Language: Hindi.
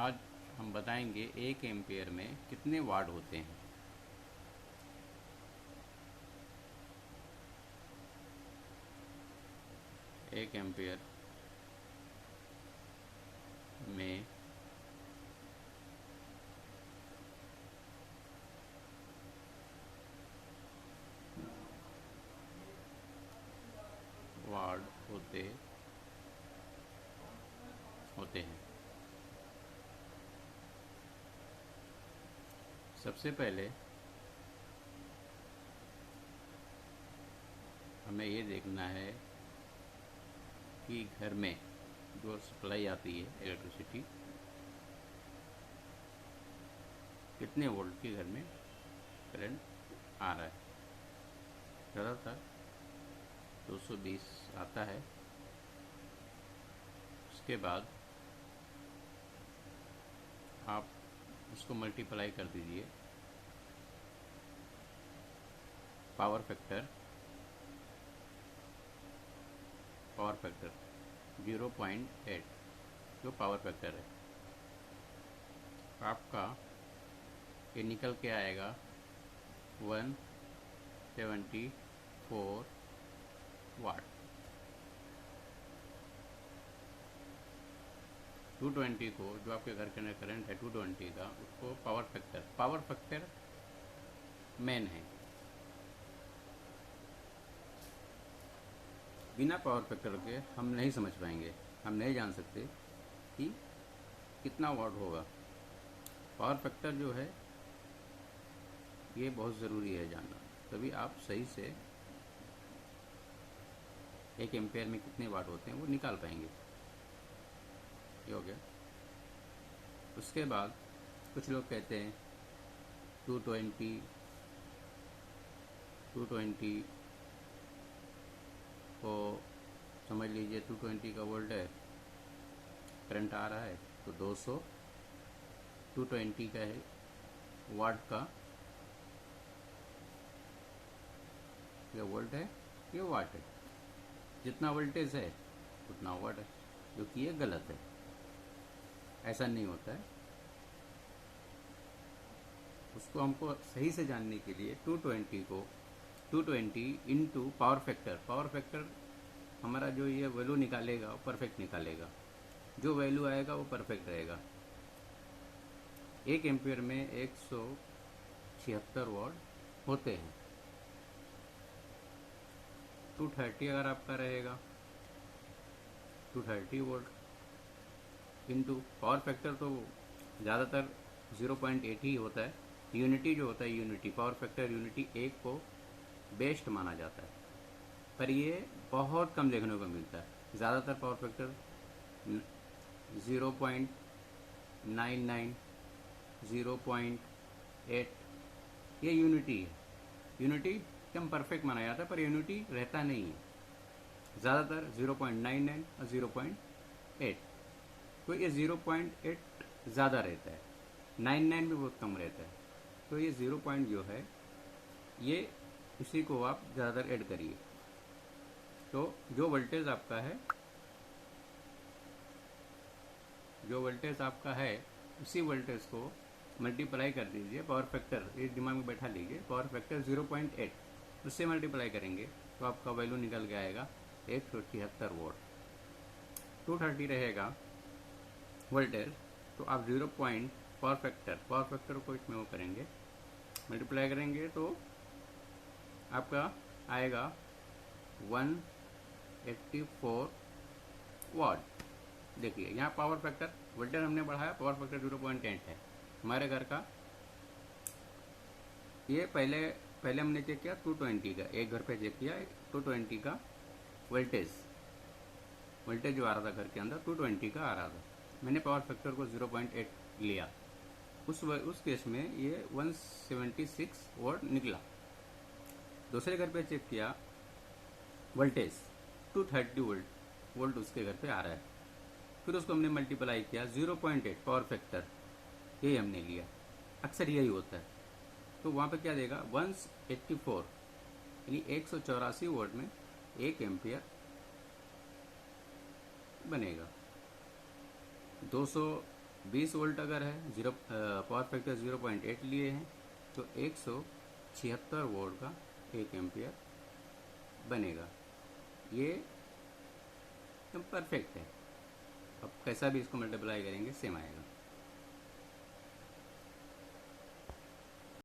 आज हम बताएंगे 1 एम्पियर में कितने वाट होते हैं। एक एम्पियर में वाट होते हैं। सबसे पहले हमें ये देखना है कि घर में जो सप्लाई आती है इलेक्ट्रिसिटी कितने वोल्ट की घर में करंट आ रहा है। ज़्यादातर 220 आता है। उसके बाद आप उसको मल्टीप्लाई कर दीजिए पावर फैक्टर 0.8 जो पावर फैक्टर है आपका ये निकल के आएगा 174 वाट। 220 को जो आपके घर के अंदर करंट है 220 का उसको पावर फैक्टर मेन है। बिना पावर फैक्टर के हम नहीं समझ पाएंगे, हम नहीं जान सकते कि कितना वाट होगा। पावर फैक्टर जो है ये बहुत ज़रूरी है जानना, तभी आप सही से 1 एम्पियर में कितने वाट होते हैं वो निकाल पाएंगे। ये हो गया। उसके बाद कुछ लोग कहते हैं 220 को समझ लीजिए 220 का वोल्ट है, करंट आ रहा है तो 200 220 का है वाट का, ये वोल्ट है ये वाट है। जितना वोल्टेज है उतना वाट है, जो कि ये गलत है। ऐसा नहीं होता है। उसको हमको सही से जानने के लिए 220 इंटू पावर फैक्टर हमारा जो ये वैल्यू निकालेगा वो परफेक्ट निकालेगा। जो वैल्यू आएगा वो परफेक्ट रहेगा। 1 एम्पियर में 176 वाट होते हैं। 230 अगर आपका रहेगा 230 वोल्ट इंटू पावर फैक्टर तो ज़्यादातर 0.8 ही होता है। यूनिटी जो होता है पावर फैक्टर यूनिटी 1 को बेस्ट माना जाता है, पर ये बहुत कम देखने को मिलता है। ज़्यादातर पावर फैक्टर 0.99 0.8 ये यूनिटी है। यूनिटी कम परफेक्ट माना जाता है, पर यूनिटी रहता नहीं है। ज़्यादातर 0.99 और 0.8, तो ये 0.8 ज़्यादा रहता है, 99 भी बहुत कम रहता है। तो ये 0 पॉइंट जो है ये इसी को आप ज़्यादातर ऐड करिए। तो जो वोल्टेज आपका है उसी वोल्टेज को मल्टीप्लाई कर दीजिए पावर फैक्टर, ये दिमाग में बैठा लीजिए। पावर फैक्टर 0.8 उससे मल्टीप्लाई करेंगे तो आपका वैल्यू निकल के आएगा 176 वोल्ट। 230 रहेगा वोल्टेज, तो आप 0 पॉइंट पावर फैक्टर को इसमें वो करेंगे, मल्टीप्लाई करेंगे तो आपका आएगा 184 वाट। देखिए यहाँ पावर फैक्टर वोल्टेज हमने बढ़ाया, पावर फैक्टर 0.8 है हमारे घर का। ये पहले हमने चेक किया 220 का, एक घर पे चेक किया 220 का वोल्टेज जो आ रहा था घर के अंदर 220 का आ रहा था। मैंने पावर फैक्टर को 0.8 लिया, उस केस में ये 176 वोल्ट निकला। दूसरे घर पे चेक किया वोल्टेज 230 वोल्ट उसके घर पे आ रहा है, फिर उसको हमने मल्टीप्लाई किया 0.8 पावर फैक्टर, यही हमने लिया। अक्सर यही होता है। तो वहाँ पे क्या देगा 184 यानी 184 वोल्ट में 1 एम्पियर बनेगा। 200 20 वोल्ट अगर है, जीरो पावर फैक्टर 0.8 लिए हैं तो 176 वोल्ट का 1 एम्पियर बनेगा। ये एकदम परफेक्ट है। अब कैसा भी इसको मल्टीप्लाई करेंगे सेम आएगा।